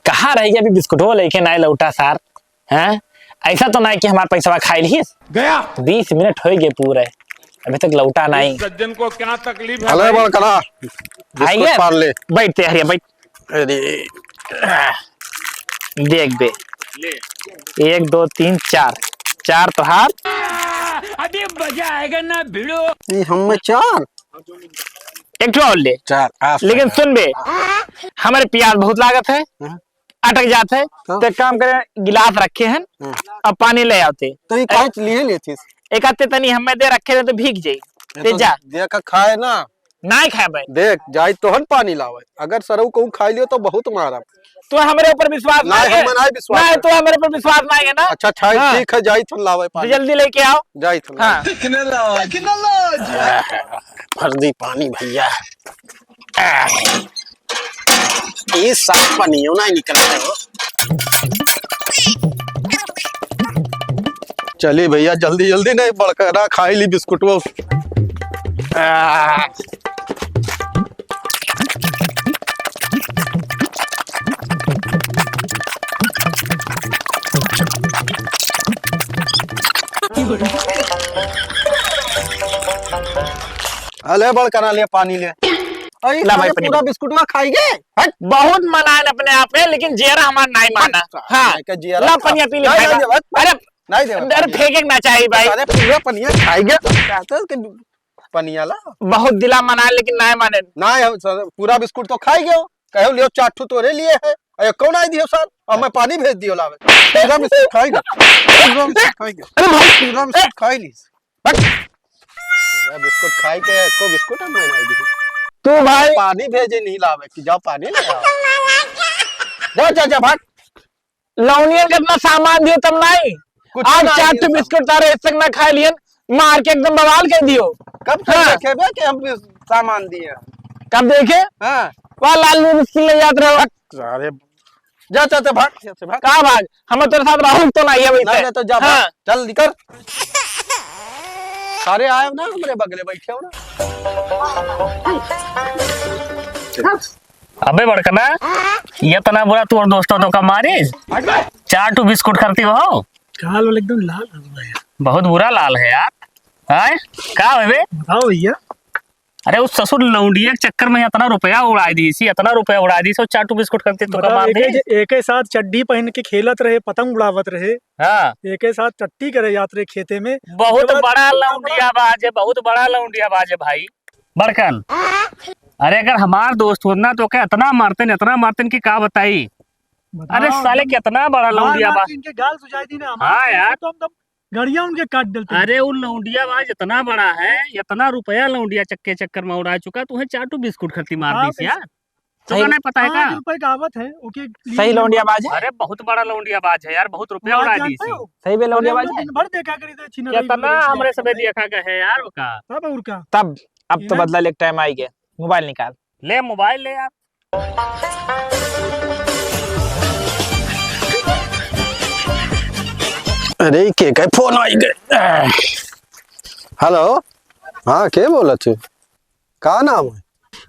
कहाँ रह गया अभी बिस्कुटो लेके ना लौटा सार। हैं ऐसा तो नहीं कि हमारा पैसा खा ली गया। 20 मिनट हो गए पूरे अभी तक लौटा नहीं। सज्जन को क्या तकलीफ है? अले बड़ करा बिस्कुट पार ले। बैठते हरिया बैठ। अरे देख बे ले 1 2 3 4 4 तो हार। अभी मजा आएगा ना भिड़ो। नहीं हम में 4 एक और ले 4 लेकिन सुन बे हमारे प्याज बहुत लागत है अटक जाते है हाँ। तो एक काम करे गिलास रखे हैं अब पानी ले आते तो ये काट लिए लेती एक आते तनी हमें दे रखे हैं तो भीग जाई ते जा देख खाए ना नहीं खाए भाई। देख जाई तोहन पानी लावे अगर सरऊ कहूं खाई लियो तो बहुत मारा। तो हमारे ऊपर विश्वास नहीं है हम नहीं विश्वास नहीं तो हमारे ऊपर विश्वास नहीं है ना। अच्छा ठीक है जाई थन लावे तो पानी जल्दी लेके आओ। जाई थन हाँ फर्जी पानी भैया ये साफ पानी हो ना निकल रहा हो। चलिए भैया जल्दी जल्दी नहीं बड़का खाई ली बिस्कुट वो। अले बड़ करा ले पानी ले ला भाई पूरा बिस्कुट खाएंगे। बहुत मना है अपने आप में लेकिन जेरा हमारा नहीं माना। हाँ ला पनिया पी ले। अरे नहीं दे अरे फेंके ना चाहिए भाई। अरे पूरा पनिया खाएंगे पनिया ला बहुत दिला मना है लेकिन नहीं माने। नहीं हम पूरा बिस्कुट तो खाएंगे कहो लियो 4 तोरे लिए है अरे कौन आई दियो सर और मैं पानी भेज दियो लावे पूरा बिस्कुट खाएंगे पूरा बिस्कुट खाएंगे। अरे भाई पूरा बिस्कुट खाई ली बिस्कुट खाई के को बिस्कुट हम नहीं दी तू भाई पानी भेजे नहीं लावे कि जाओ पानी ले आओ जा जा जा भाग। लौनियन कितना सामान दियो तब नहीं आज 4 बिस्कुट तारे एक तक ना खा लियन मार के एकदम बवाल कर दियो। कब देखे बे कि हम सामान दिए कब देखे हां वहां लाल बिस्कुट ले जाते रहो। अरे जा जा भाग से भाग कहां भाग हम तेरे साथ रहूं तो नहीं है वैसे नहीं तो जा भाग चल निकल सारे आए ना हमारे बगले बैठे हो ना। अबे बड़कना ये तना बुरा तू और दोस्तों तो का मारे 4 बिस्कुट करती हो काल एकदम लाल हो गया। बहुत बुरा लाल है यार। हां का है बताओ भैया। अरे उस ससुर लौंडिया के चक्कर में इतना रुपया उड़ा दी सी इतना रुपया उड़ा दी सो 4 बिस्कुट करते तो का मार दे। एक ही साथ चड्डी पहन के खेलत रहे पतंग उड़ावत रहे। हां एक ही साथ चट्टी करे जात रहे खेते में। बहुत बड़ा लौंडिया बाज है बहुत बड़ा लौंडिया बाज है भाई बड़कन। अरे अगर हमार दोस्त होना तो क्या इतना मारते की का बताई। अरे साले कितना बड़ा लौंडिया बाज इनके गाल सुझाई दी ना। हाँ यार तो हम गाड़ियां उनके काट डालते। अरे वो लौंडिया बाज इतना बड़ा है इतना रुपया लौंडिया चक्कर में उड़ा चुका तुम्हें 4 बिस्कुट खर्ची मार दी यार तो नहीं पता है का रुपए कहावत है ओके सही लौंडिया बाज है। अरे बहुत बड़ा लौंडिया बाज है यार बहुत रुपया उड़ा दी सही में लौंडिया बाज है। दिन भर देखा करी थे छिना कितना हमरे सबे देखा गया है यार का तब और का तब अब तो बदला लेक टाइम आई गया मोबाइल निकाल ले मोबाइल ले यार। अरे के फोन आई गए। हेलो हाँ के बोला तू का नाम है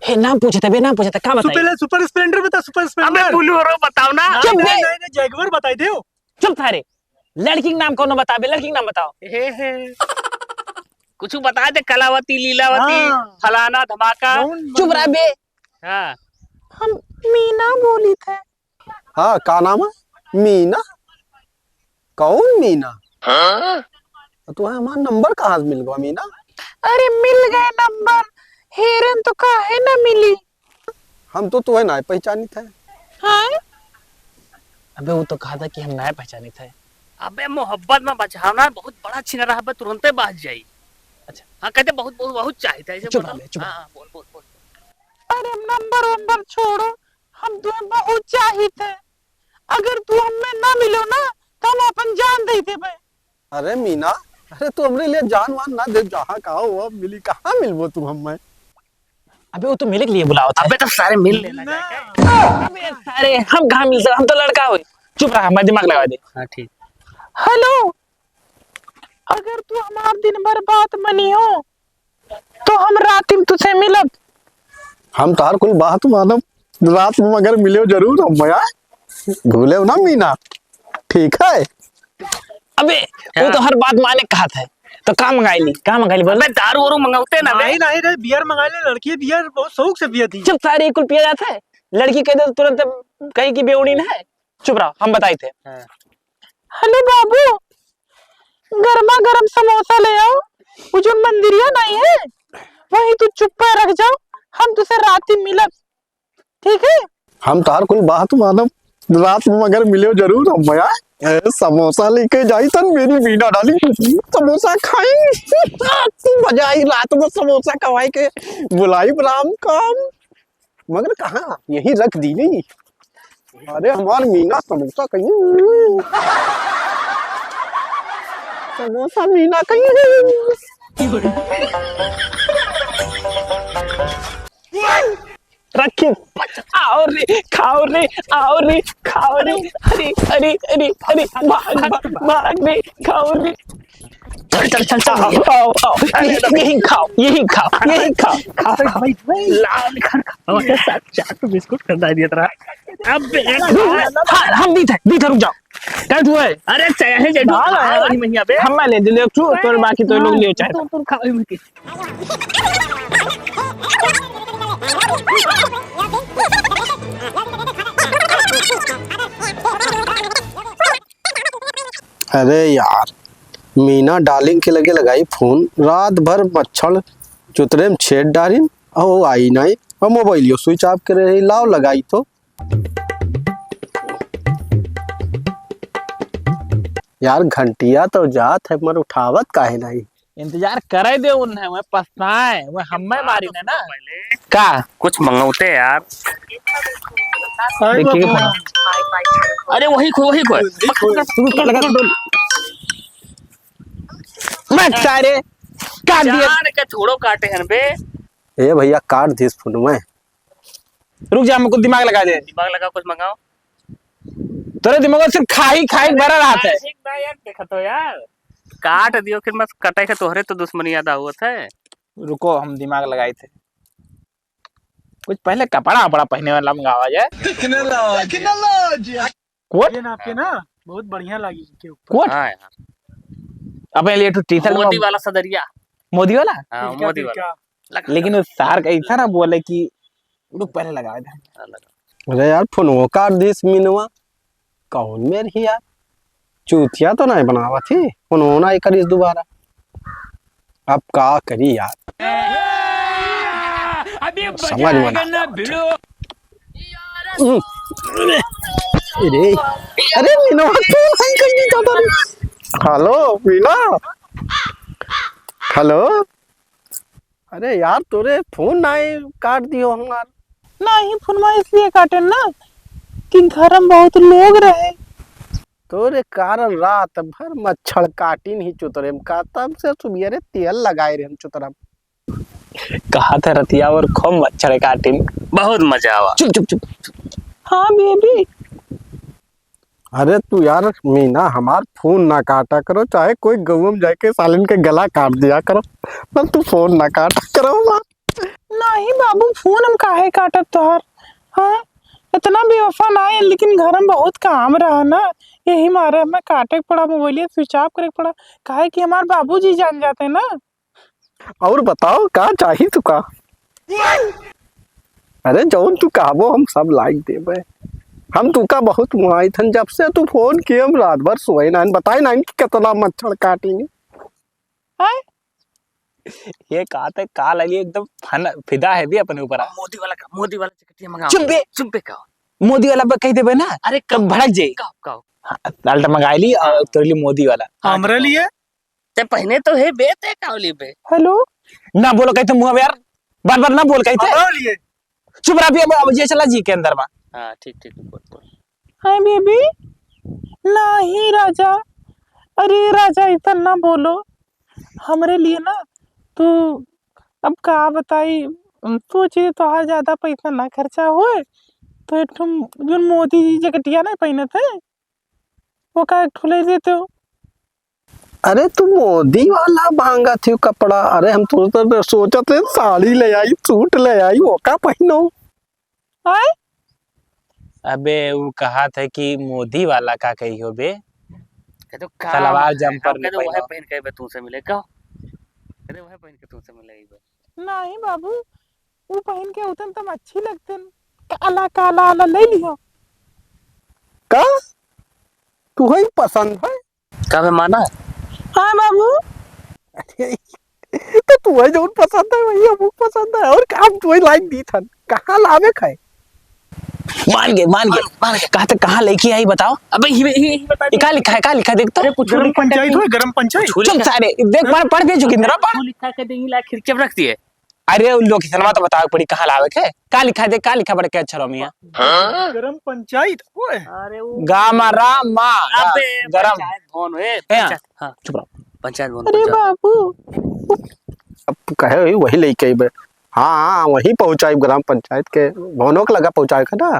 हे नाम पूछे थे बे नाम पूछे थे का बताई पहले सुपर स्प्लेंडर बता सुपर स्प्लेंडर। अबे बोलेरो बताओ ना। चुप नहीं जैगुआर बताई दे चुप थारे लड़की का नाम कौन बता बे लड़की का नाम बताओ। हे कुछ बता दे कलावती लीलावती फलाना धमाका। चुप रह बे। हां हम मीना बोली थे। हाँ का नाम है मीना कौन मीना। तो हमारा नंबर कहाँ से मिल गया मीना। अरे मिल गए नंबर हेरन तो काहे ना मिली। हम तो तुम्हें ना पहचानी थे। हाँ अबे वो तो कहा था कि हम नया पहचाने थे। अबे मोहब्बत में बचावना बहुत बड़ा छीना रहा है तुरंत बाज जाई। अच्छा हाँ कहते बहुत बहुत बहुत चाहिए ऐसे बोल। हाँ बोल बोल बोल। अरे नंबर छोड़ो हम तुम्हें बहुत चाहिए। अगर तू हमें ना मिलो ना तो हम अपन जान दे दे भाई। अरे मीना अरे तू हमरे लिए जान वान ना दे जहाँ कहा हुआ मिली कहाँ मिलबो तू हमें। अबे वो तो मिलने के लिए बुलाओ था। अबे तो सारे मिल लेना अबे सारे हम कहाँ मिल सकते हम तो लड़का हो। चुप रहा हमारा दिमाग लगा दे। हाँ ठीक। हेलो अगर तू हमार दिन भर बात मनी हो तो हम रात में तुझसे मिलब। हम तार कुल बात मानब रात में मगर मिले जरूर हम भूले हो ना मीना, ठीक है। अबे वो तो हर बात माने कहा था, तो का मंगाई ली बोल। अबे दारू वारू मंगाते ना बे। नहीं नहीं रे, बियर मंगा ले, लड़की बियर बहुत शौक से पियती। चुप, सारे कुल पिया जाता है। लड़की कह दे तो तुरंत कहीं की बेउड़ी ना है। चुप रहो, हम बताए थे। हेलो बाबू, गर्मा गर्म समोसा ले आओ। वो जो मंदिरिया नहीं है वही तू चुप पर रख जाओ, हम तुझसे रात ही मिलब, ठीक है। हम तार कुल बात मानब, रात में मगर मिले जरूर हम भैया। समोसा लेके जाई तन मेरी मीना डाली समोसा खाएंगे। मजा आई रात में समोसा खवाई के बुलाई राम काम, मगर कहाँ यही रख दी नहीं। अरे हमार मीना समोसा कहीं, समोसा मीना कहीं रखी। आओ रे खाओ रे, आओ रे खाओ रे, अरे अरे अरे अरे भाग रे, खाओ रे। चल आओ आओ, यही खाओ लाल खाओ। चाट बिस्कुट कर दिया तेरा। अब हम भी थे रुक जाओ। क्या हुआ है? अरे चाहे जे वाली महिया बे, हम ले ले तू, तो बाकी तो लोग ले चाहे तुम खाओ इनकी। अरे यार, मीना डार्लिंग के लगे लगाई फोन, रात भर मच्छर चुतरे में छेद डारी, ओ आई नहीं, और मोबाइल स्विच ऑफ कर रही, लाओ लगाई तो। यार घंटिया तो जात है मर उठावत काहे नहीं। इंतजार करे दे उन्हें, मैं पछताए, मैं हमें मारी ने ना का कुछ मंगाते यार। देखिए अरे वही मैं सारे काट दिया। यार के छोड़ो काटे हैं बे। ए भैया काट दिस फोन में, रुक जा, हमको दिमाग लगा दे। दिमाग लगा कुछ मंगाओ। तेरे दिमाग में सिर्फ खाई भरा रहा है। यार देखा तो यार काट दियो, फिर मैं कटे के तोहरे तो दुश्मनी याद हुआ था। रुको, हम दिमाग लगाए थे, कुछ पहले कपड़ा बड़ा पहने वाला मंगावा जाए। कोट ये आपके ना बहुत बढ़िया लगी के ऊपर। कोट हाँ यार, अपने लिए तो टी शर्ट मोदी वाला सदरिया। मोदी वाला, हाँ क्या- मोदी क्या- वाला। लेकिन उस सार का ऐसा ना बोले कि रुक पहले लगाए थे। अरे यार फोन वो काट दिस मीनवा, कौन मेरी यार चूतिया तो नहीं बनावा थी, फोन होना ही करी दोबारा, अब का करी यार। अभी समझ में ना ना भिड़ो। अरे अरे मीना तू नहीं कहीं जाता रे। Hello Meena, hello. अरे यार तोरे फोन नहीं काट दियो हमार। नहीं फोनमा इसलिए काटे ना कि घर में बहुत लोग रहे। तोरे कारण रात भर मच्छर काटी नहीं चुतरे में का, तब से सुबेरे तेल लगाए रे हम चुतरा। कहा था रतिया और खूब मच्छर काटे। बहुत मजा आवा। चुप चुप चुप। हाँ बेबी, अरे तू यार मीना हमार फोन ना काटा करो, चाहे कोई गऊ में जाके सालिन के गला काट दिया करो, पर तू फोन ना काटा करो माँ। नहीं बाबू फोन हम काहे काटत तोहर। हाँ इतना बेवफा ना है, लेकिन घर में बहुत काम रहा ना, यही मारे हमें काटे के पड़ा, मोबाइल स्विच ऑफ करे के पड़ा, काहे कि हमारे बाबूजी जान जाते ना। और बताओ का चाहिए तू का? अरे जौन तू कहबो हम सब लाइक देबे। हम तू का बहुत मुआई थन, जब से तू फोन किए हम रात भर सोए ना, बताए ना कि कितना मच्छर काटेंगे। हाँ? ये कहा था काल अली एकदम फिदा है भी अपने ऊपर। मोदी वाला जैकेट मंगाओ। चुप बे कहो। मोदी वाला कह देबे ना, अरे कब भड़क जाए। कहो लालटा मंगाई ली और तेरे लिए मोदी वाला। हमरे लिए ते पहने तो है बे, ते कावली बे। हेलो ना बोलो कहते मुँह में यार, बार बार ना बोल कहते। हमरे लिए चुप रहा भी, अब ये चला जी के अंदर में। हाँ ठीक बोल। Hi baby. नहीं राजा, अरे राजा इतना ना बोलो, हमरे लिए ना तू अब का बताई, तू चीज तो ज्यादा पैसा ना खर्चा होए तो एक ठो जो मोदी जी जैकेटिया नहीं पहने थे वो का एक ठो ले देते हो। अरे तू मोदी वाला महंगा थी कपड़ा, अरे हम तो सोचते थे साड़ी ले आई, सूट ले आई, वो का पहनो। आए अबे वो कहा था कि मोदी वाला का कही हो बे, कह तो का सलवार जंपर कह तो वह पहनो। पहन के बे तुमसे मिले का, कह तो वह पहन के तुमसे मिले बे। नहीं बाबू, वो पहन के उतन तुम अच्छी लगते, काला काला आला ले लियो। का तुम्हें पसंद है? का बे माना है? हाँ बाबू, तो तुम्हें जो पसंद है वही हमको पसंद है, और काम तुम्हें लाइन दी था, कहाँ लावे खाए? मान गए कहा था, कहाँ लेके आई बताओ। अबे ही बता दे। क्या लिखा है देख तो। ग्राम पंचायत हो, ग्राम पंचायत। चुप सारे देख, पढ़ भी चुकी ना पढ़। लिखा के देंगी ला खिड़की में रख दिए। अरे उन लोग किसनवा तो बताओ पड़ी कहाँ लावे के, क्या लिखा है देख, क्या लिखा बड़े के अक्षरों में। ग्राम पंचायत ओए। अरे वो गामरा मा अबे गरम। पंचायत भवन है। हाँ। हाँ चुप रहो। पंचायत भवन। अरे बाबू, अब कहे वही लेके आई। हाँ वही पहुंचाई ग्राम पंचायत के भवनों के लगा पहुंचाए का ना।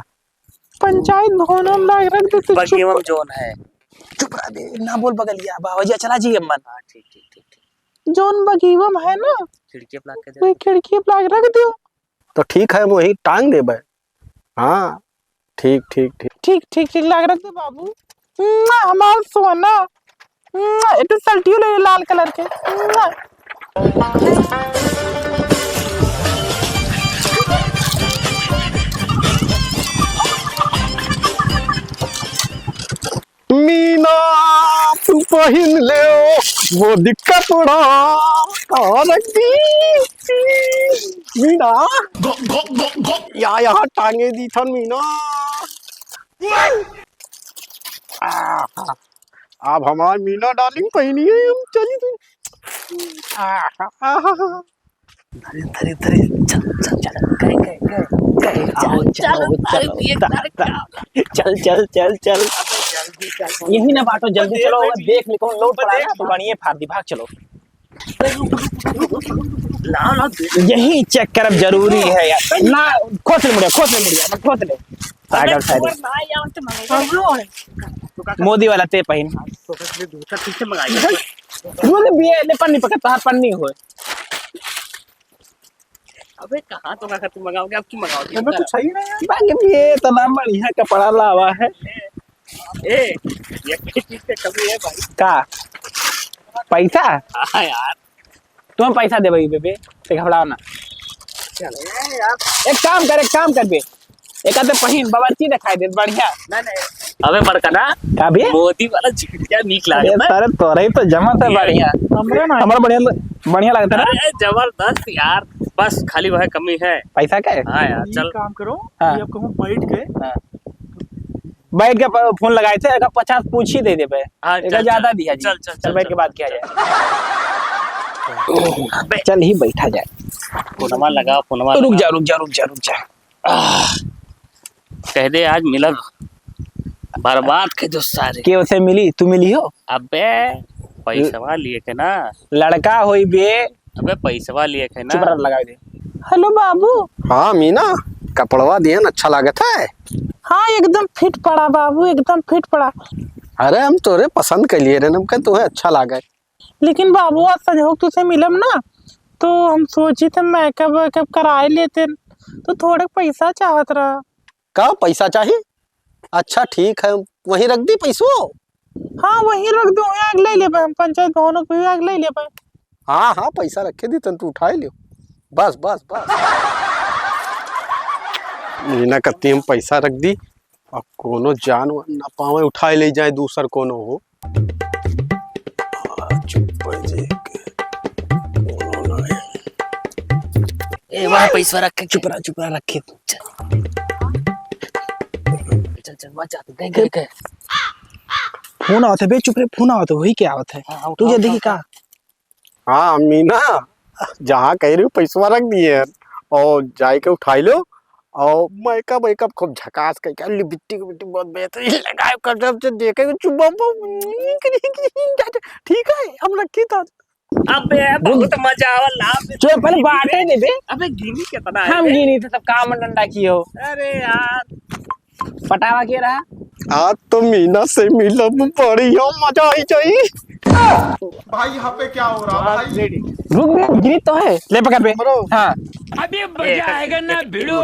पंचायत भवनों में लाग रख दे। बगीवम जोन है। चुप रह बे, ना बोल बगलिया बाबा चला जी अम्मन। हाँ ठीक ठीक ठीक ठीक। जोन बगीवम है ना, खिड़की पे लगा के कोई दे। खिड़की पे लाग रख दियो। तो ठीक है वही टांग दे बे। हाँ ठीक ठीक ठीक। ठीक ठीक ठीक लाग रख दे बाबू। हमारा सोना, एक तो सल्टियो ले लाल कलर के। मीना तू पहन ले वो कपड़ा और मीना यहाँ टांगे दी था मीना। अब हमारी मीना डार्लिंग पहनी है, हम चली तू। धरे धरे चल चल चल चल चल चल चल यही ना बाटो, जल्दी चलो। देख ली कौन लोड पड़ा है तो गाड़ियां फाड़ दी, भाग चलो। यही चेक करब जरूरी है यार ना। खोस ले साइड साइड। मोदी वाला ते पहिन बोले बिये ले पन्नी पकड़ तार पन्नी हो। अबे कहाँ तो का तुम मंगाओगे, अब की मंगाओगे? मैं तो सही नहीं है। बाकी बिये तो ना बढ़िया कपड़ा लावा है। ए ये किस चीज से कमी है भाई? का पैसा? हाँ यार तुम्हें पैसा दे भाई बेबे, ते घबराओ ना। चलो यार। एक काम कर बे, एक आते पहिन बावर्ची दिखाई दे बढ़िया। नहीं अबे बड़का ना का बे मोदी वाला झिकटिया नीक लागे ना। सारे तोरे ही तो जमा था बढ़िया। हमारा बढ़िया लगता है ना। अरे जबरदस्त यार, बस खाली वह कमी है। पैसा का है? हाँ यार ये चल। काम करो, हाँ। ये आपको हम बैठ के बैठ के फोन लगाए थे, 50 पूछ ही दे दे पे। हाँ, एक चल, ज्यादा चल, दिया जी। चल, चल, चल चल, बैठ चल। के बात किया जाए। चल ही बैठा जाए। फोनमा लगा फोनमा रुक लगा। जा। कह दे आज मिलब बर्बाद के जो सारे। के उसे मिली, तू मिली हो? अबे पैसवा लिए के ना। लड़का होई बे। अबे पैसवा लिए के चुप ना। रह लगा दे। हेलो बाबू। हाँ मीना कपड़वा दिए ना, अच्छा लागत है। हाँ एकदम फिट पड़ा बाबू, एकदम फिट पड़ा। अरे हम तोरे पसंद के लिए रहे, तुम्हें अच्छा लगा। लेकिन बाबू आज संजोग तुझसे मिलम ना, तो हम सोची थे मेकअप वेकअप कराए लेते, तो थोड़े पैसा चाहत रहा। का पैसा चाहिए? अच्छा ठीक है, वहीं रख दी पैसो। हाँ वही रख दो, आग ले ले हम पंचायत भवन को आग ले ले। हाँ हाँ पैसा रखे दी तन, तू उठा लियो। बस मीना कत्ती हम पैसा रख दी, अब कोनो जान ना पावे उठाए ले जाए, दूसर कोनो हो। ए वहाँ पैसा रख के चुप रहा रखे। चल बचा तू गए। फोन आवत बे, चुप रे, फोन आवत वही क्या आवत है। तुझे देखी का? हाँ मीना जहाँ कह रही हूँ पैसा रख दिए और जाए के उठाई लो, और मेकअप खूब झकास कर लिपस्टिक बहुत बेहतरीन लगाए कर देखे चुम्मा। ठीक है हम रखी था। अबे बहुत मजा आवला। चुप पहले बाटे दे बे। अबे गिनी कितना है? हम गिनी थे सब काम डंडा किए हो। अरे यार पटावा के रहा। आज तो मीना से मिलब बढ़िया मजा आई जाई। भाई यहाँ पे क्या हो रहा है भाई? रुक बे, गिनी तो है, ले पकड़ बे। हाँ अभी मजा आएगा ना भिड़ो।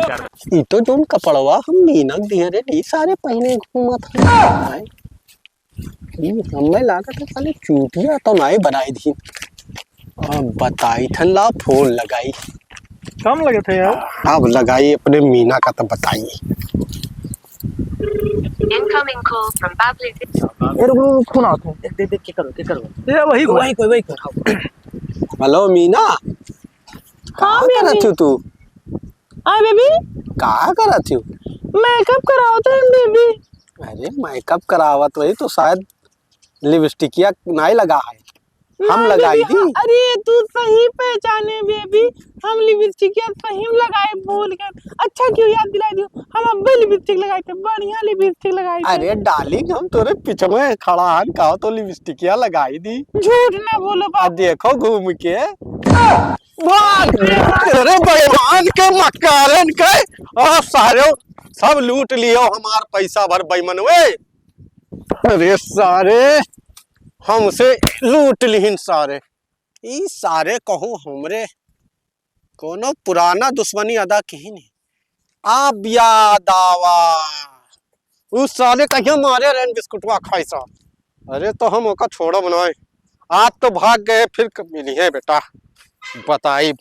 ई तो जोन कपड़वा हम मीना दिए रे नी सारे पहने घूमत है। हमें लागत है साले चूतिया तो नहीं बनाई थी। अब बताई थन ला फोन लगाई। कम लगे थे यार। अब लगाई अपने मीना का तो बताइए। Incoming call from public. Phone आता है देख देख के करो ये वही वही करो। हेलो मीना कहाँ करत हो तू? हाँ बेबी कहाँ करत हो? मेकअप कराओ तो बेबी। अरे मेकअप करावत वही तो शायद लिपस्टिकिया नहीं लगा है। हम लगाई थी। अरे तू सही पहचाने बेबी, हम लिपस्टिक सही लगाए भूल कर। अच्छा क्यों याद दिला दियो, हम अब लिपस्टिक लगाए थे, बढ़िया लिपस्टिक लगाए थे। अरे डार्लिंग हम तोरे पीछे में खड़ा हन कहो तो लिपस्टिकिया लगाई दी। झूठ ना बोलो बाबू। देखो घूम के भाग तेरे बेईमान के मक्कारन के सारे सब लूट लियो हमार पैसा भर बेईमान वे। अरे सारे हमसे लूट लिहिन सारे। ई सारे कहूँ हमरे कोनो पुराना दुश्मनी अदा की नहीं। अब याद आवा उस साले कहीं मारे रहन बिस्कुटवा खाई सा। अरे तो हम ओका छोड़ो बनाए, आज तो भाग गए फिर कब मिली है बेटा बताई।